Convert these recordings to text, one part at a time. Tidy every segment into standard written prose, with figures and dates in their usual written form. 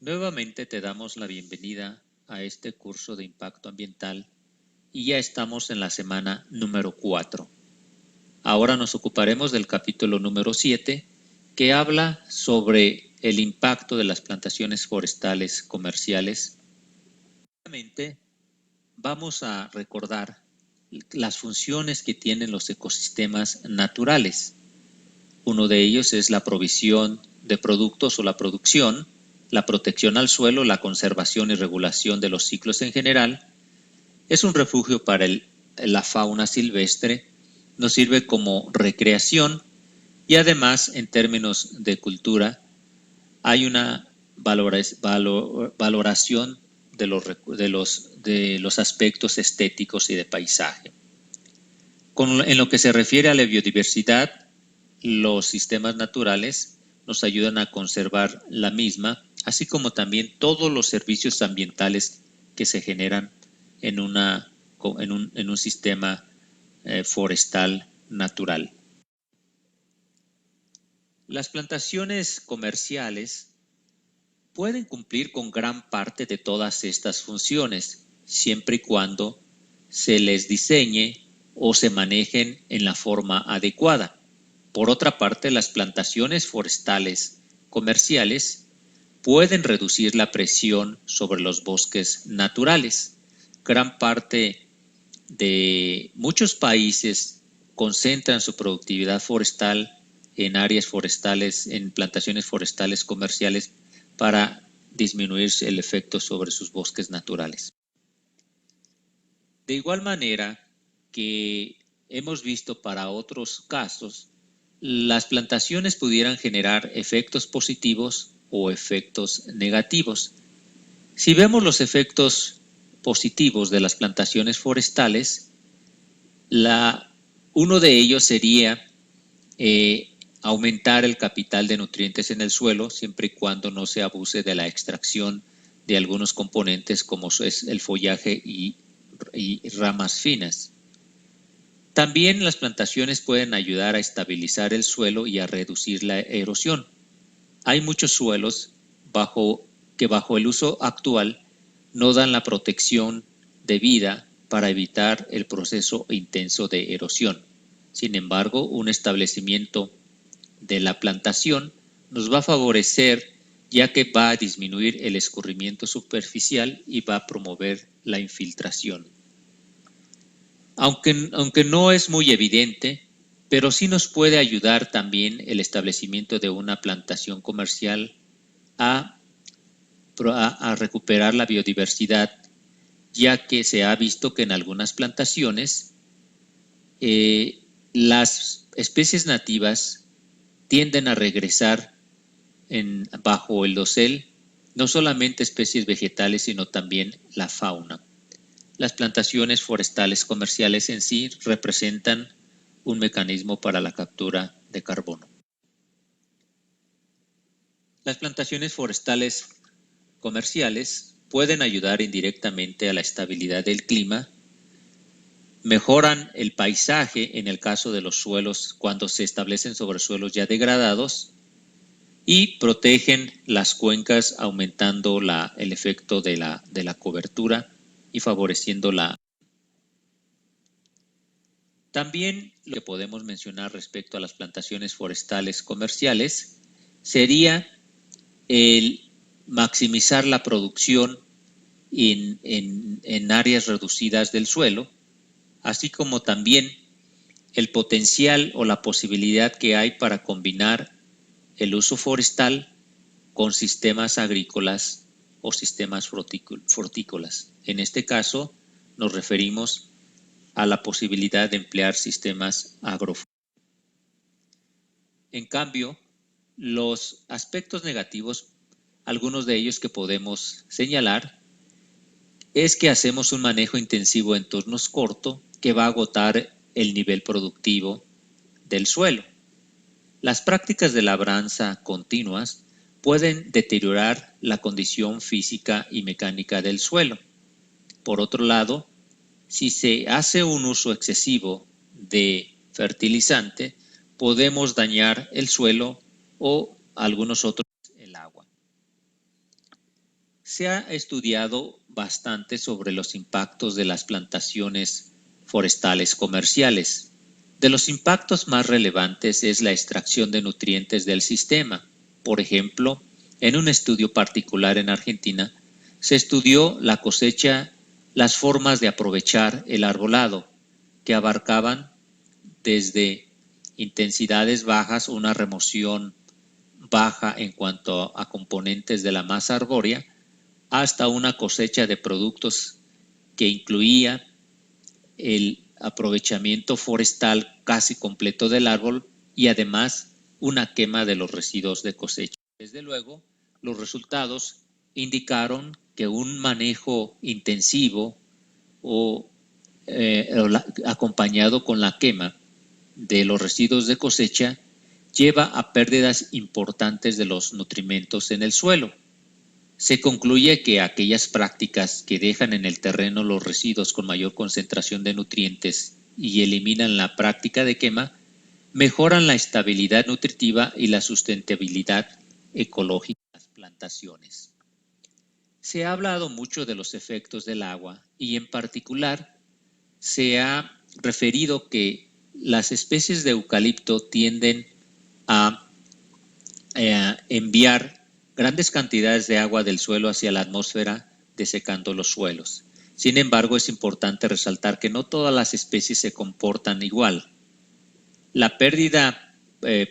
Nuevamente te damos la bienvenida a este curso de impacto ambiental y ya estamos en la semana número 4. Ahora nos ocuparemos del capítulo número 7 que habla sobre el impacto de las plantaciones forestales comerciales. Nuevamente vamos a recordar las funciones que tienen los ecosistemas naturales. Uno de ellos es la provisión de productos o la producción, la protección al suelo, la conservación y regulación de los ciclos en general. Es un refugio para la fauna silvestre, nos sirve como recreación y además en términos de cultura hay una valoración de los aspectos estéticos y de paisaje. En lo que se refiere a la biodiversidad, los sistemas naturales nos ayudan a conservar la misma, así como también todos los servicios ambientales que se generan en un sistema forestal natural. Las plantaciones comerciales pueden cumplir con gran parte de todas estas funciones, siempre y cuando se les diseñe o se manejen en la forma adecuada. Por otra parte, las plantaciones forestales comerciales pueden reducir la presión sobre los bosques naturales. Gran parte de muchos países concentran su productividad forestal en áreas forestales, en plantaciones forestales comerciales para disminuir el efecto sobre sus bosques naturales. De igual manera que hemos visto para otros casos, las plantaciones pudieran generar efectos positivos o efectos negativos. Si vemos los efectos positivos de las plantaciones forestales, uno de ellos sería aumentar el capital de nutrientes en el suelo, siempre y cuando no se abuse de la extracción de algunos componentes como es el follaje y ramas finas. También las plantaciones pueden ayudar a estabilizar el suelo y a reducir la erosión. Hay muchos suelos que bajo el uso actual no dan la protección debida para evitar el proceso intenso de erosión. Sin embargo, un establecimiento de la plantación nos va a favorecer, ya que va a disminuir el escurrimiento superficial y va a promover la infiltración. Aunque no es muy evidente, pero sí nos puede ayudar también el establecimiento de una plantación comercial a recuperar la biodiversidad, ya que se ha visto que en algunas plantaciones las especies nativas tienden a regresar bajo el dosel, no solamente especies vegetales, sino también la fauna. Las plantaciones forestales comerciales en sí representan un mecanismo para la captura de carbono. Las plantaciones forestales comerciales pueden ayudar indirectamente a la estabilidad del clima, mejoran el paisaje en el caso de los suelos cuando se establecen sobre suelos ya degradados y protegen las cuencas aumentando el efecto de la cobertura y favoreciendo la. También lo que podemos mencionar respecto a las plantaciones forestales comerciales sería el maximizar la producción en áreas reducidas del suelo, así como también el potencial o la posibilidad que hay para combinar el uso forestal con sistemas agrícolas o sistemas frutícolas. En este caso nos referimos a la posibilidad de emplear sistemas agroforestales. En cambio, los aspectos negativos, algunos de ellos que podemos señalar, es que hacemos un manejo intensivo en turnos cortos que va a agotar el nivel productivo del suelo. Las prácticas de labranza continuas pueden deteriorar la condición física y mecánica del suelo. Por otro lado, si se hace un uso excesivo de fertilizante, podemos dañar el suelo o algunos otros, el agua. Se ha estudiado bastante sobre los impactos de las plantaciones forestales comerciales. De los impactos más relevantes es la extracción de nutrientes del sistema. Por ejemplo, en un estudio particular en Argentina, se estudió la cosecha, las formas de aprovechar el arbolado, que abarcaban desde intensidades bajas, una remoción baja en cuanto a componentes de la masa arbórea, hasta una cosecha de productos que incluía el aprovechamiento forestal casi completo del árbol y además una quema de los residuos de cosecha. Desde luego, los resultados indicaron que un manejo intensivo o acompañado con la quema de los residuos de cosecha lleva a pérdidas importantes de los nutrimentos en el suelo. Se concluye que aquellas prácticas que dejan en el terreno los residuos con mayor concentración de nutrientes y eliminan la práctica de quema mejoran la estabilidad nutritiva y la sustentabilidad ecológica de las plantaciones. Se ha hablado mucho de los efectos del agua y en particular se ha referido que las especies de eucalipto tienden a enviar grandes cantidades de agua del suelo hacia la atmósfera, desecando los suelos. Sin embargo, es importante resaltar que no todas las especies se comportan igual. La pérdida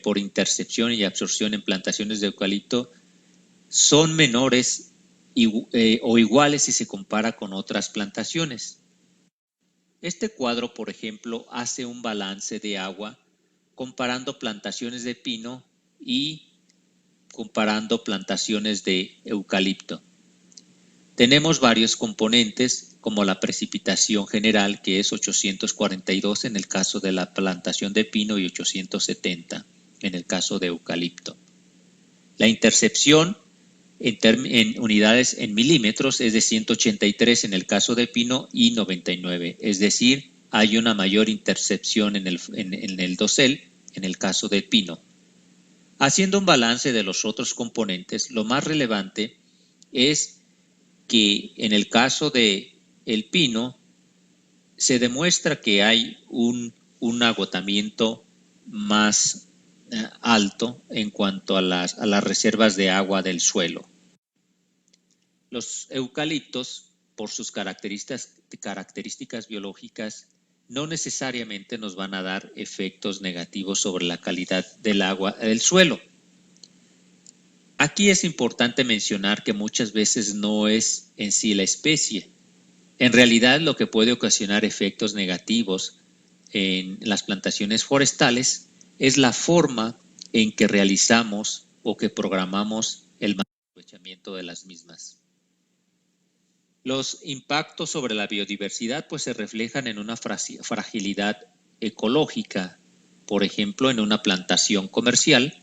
por intercepción y absorción en plantaciones de eucalipto son menores o iguales si se compara con otras plantaciones. Este cuadro, por ejemplo, hace un balance de agua comparando plantaciones de pino y comparando plantaciones de eucalipto. Tenemos varios componentes como la precipitación general, que es 842 en el caso de la plantación de pino y 870 en el caso de eucalipto. La intercepción en unidades en milímetros es de 183 en el caso de pino y 99, es decir, hay una mayor intercepción en el dosel en el caso de pino. Haciendo un balance de los otros componentes, lo más relevante es que en el caso de el pino se demuestra que hay un agotamiento más alto en cuanto a las reservas de agua del suelo. Los eucaliptos, por sus características biológicas, no necesariamente nos van a dar efectos negativos sobre la calidad del agua del suelo. Aquí es importante mencionar que muchas veces no es en sí la especie. En realidad, lo que puede ocasionar efectos negativos en las plantaciones forestales es la forma en que realizamos o que programamos el aprovechamiento de las mismas. Los impactos sobre la biodiversidad pues se reflejan en una fragilidad ecológica. Por ejemplo, en una plantación comercial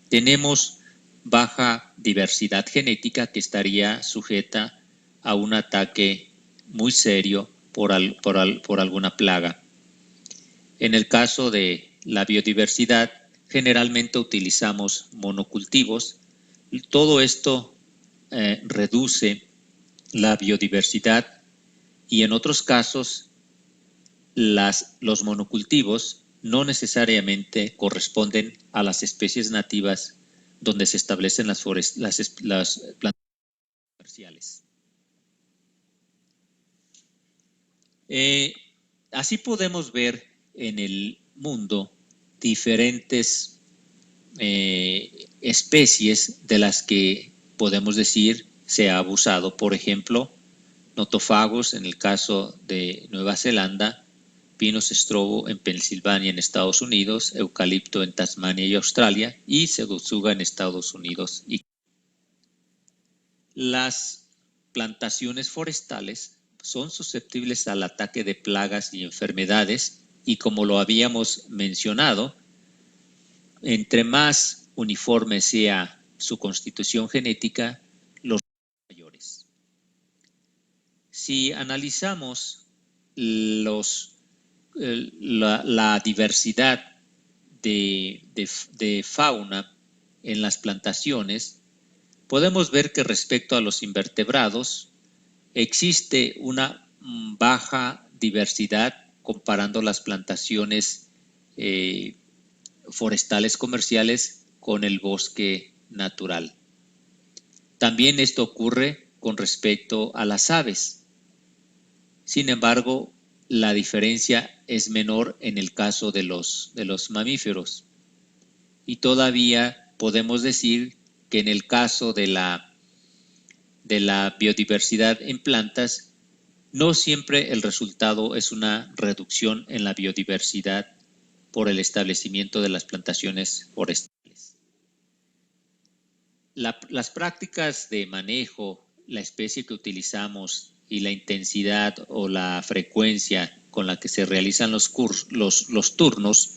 tenemos baja diversidad genética que estaría sujeta a un ataque muy serio por alguna plaga. En el caso de la biodiversidad, generalmente utilizamos monocultivos. Todo esto reduce la biodiversidad y en otros casos los monocultivos no necesariamente corresponden a las especies nativas donde se establecen las plantaciones comerciales. Así podemos ver en el mundo diferentes especies de las que podemos decir se ha abusado. Por ejemplo, notófagos en el caso de Nueva Zelanda, Pinus strobo en Pensilvania en Estados Unidos, eucalipto en Tasmania y Australia y Pseudotsuga en Estados Unidos. Las plantaciones forestales son susceptibles al ataque de plagas y enfermedades y como lo habíamos mencionado, entre más uniforme sea su constitución genética, los mayores. Si analizamos la diversidad de fauna en las plantaciones, podemos ver que respecto a los invertebrados existe una baja diversidad comparando las plantaciones forestales comerciales con el bosque natural. También esto ocurre con respecto a las aves. Sin embargo, la diferencia es menor en el caso de los mamíferos. Y todavía podemos decir que en el caso de la biodiversidad en plantas, no siempre el resultado es una reducción en la biodiversidad por el establecimiento de las plantaciones forestales. Las prácticas de manejo, la especie que utilizamos y la intensidad o la frecuencia con la que se realizan los turnos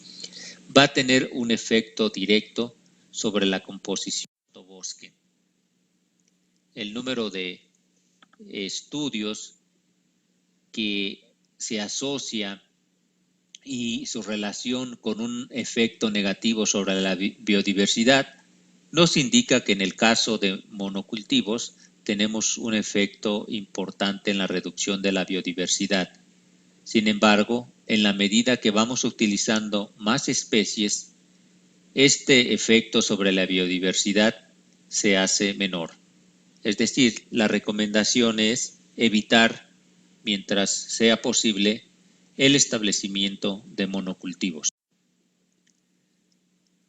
va a tener un efecto directo sobre la composición del bosque. El número de estudios que se asocia y su relación con un efecto negativo sobre la biodiversidad nos indica que en el caso de monocultivos tenemos un efecto importante en la reducción de la biodiversidad. Sin embargo, en la medida que vamos utilizando más especies, este efecto sobre la biodiversidad se hace menor. Es decir, la recomendación es evitar, mientras sea posible, el establecimiento de monocultivos.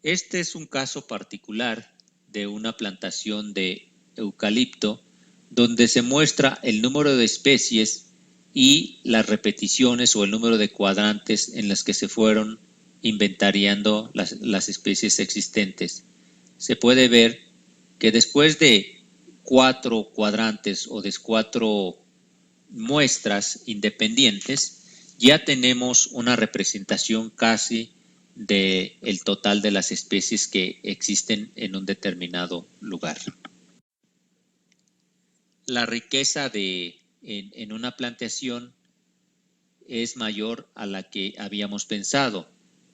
Este es un caso particular de una plantación de eucalipto donde se muestra el número de especies y las repeticiones o el número de cuadrantes en las que se fueron inventariando las especies existentes. Se puede ver que después de 4 cuadrantes o de 4 muestras independientes, ya tenemos una representación casi del total de las especies que existen en un determinado lugar. La riqueza en una plantación es mayor a la que habíamos pensado.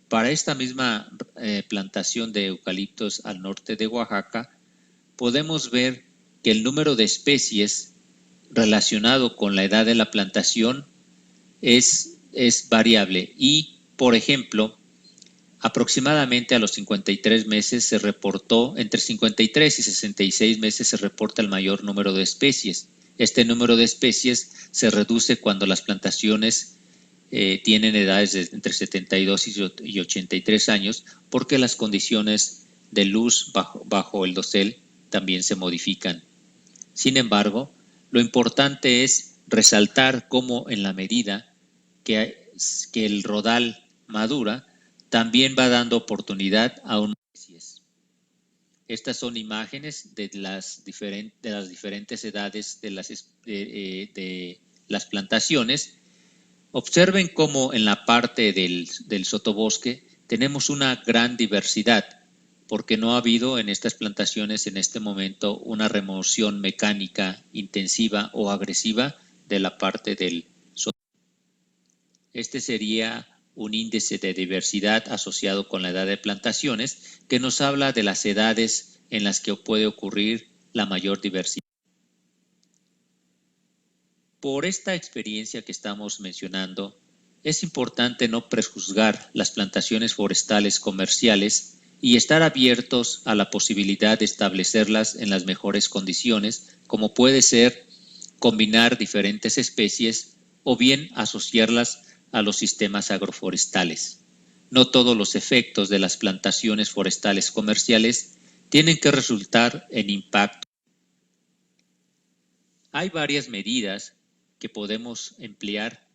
Para esta misma plantación de eucaliptos al norte de Oaxaca, podemos ver que el número de especies relacionado con la edad de la plantación es variable y, por ejemplo, aproximadamente a los 53 meses se reportó, entre 53 y 66 meses se reporta el mayor número de especies. Este número de especies se reduce cuando las plantaciones tienen edades de entre 72 y 83 años porque las condiciones de luz bajo el dosel también se modifican. Sin embargo, lo importante es resaltar cómo en la medida que el rodal madura, también va dando oportunidad a unas especies. Estas son imágenes de las diferentes edades de las plantaciones. Observen cómo en la parte del sotobosque tenemos una gran diversidad, porque no ha habido en estas plantaciones en este momento una remoción mecánica intensiva o agresiva de la parte del sotobosque. Este sería un índice de diversidad asociado con la edad de plantaciones que nos habla de las edades en las que puede ocurrir la mayor diversidad. Por esta experiencia que estamos mencionando, es importante no prejuzgar las plantaciones forestales comerciales y estar abiertos a la posibilidad de establecerlas en las mejores condiciones, como puede ser combinar diferentes especies o bien asociarlas a los sistemas agroforestales. No todos los efectos de las plantaciones forestales comerciales tienen que resultar en impacto. Hay varias medidas que podemos emplear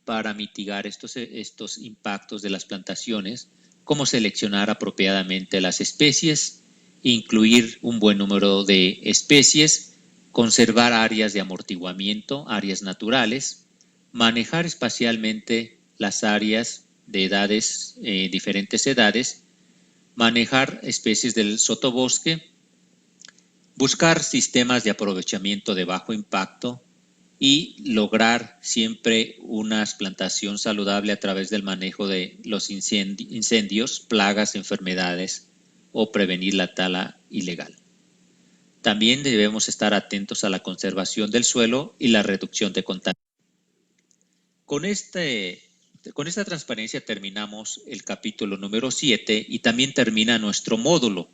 para mitigar estos impactos de las plantaciones, como seleccionar apropiadamente las especies, incluir un buen número de especies, conservar áreas de amortiguamiento, áreas naturales, manejar espacialmente las áreas de diferentes edades, manejar especies del sotobosque, buscar sistemas de aprovechamiento de bajo impacto y lograr siempre una plantación saludable a través del manejo de los incendios, plagas, enfermedades o prevenir la tala ilegal. También debemos estar atentos a la conservación del suelo y la reducción de contaminación. Con, con esta transparencia terminamos el capítulo número 7 y también termina nuestro módulo.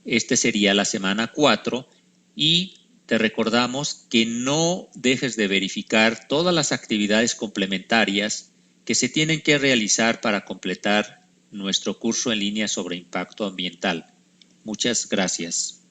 Este sería la semana 4 y te recordamos que no dejes de verificar todas las actividades complementarias que se tienen que realizar para completar nuestro curso en línea sobre impacto ambiental. Muchas gracias.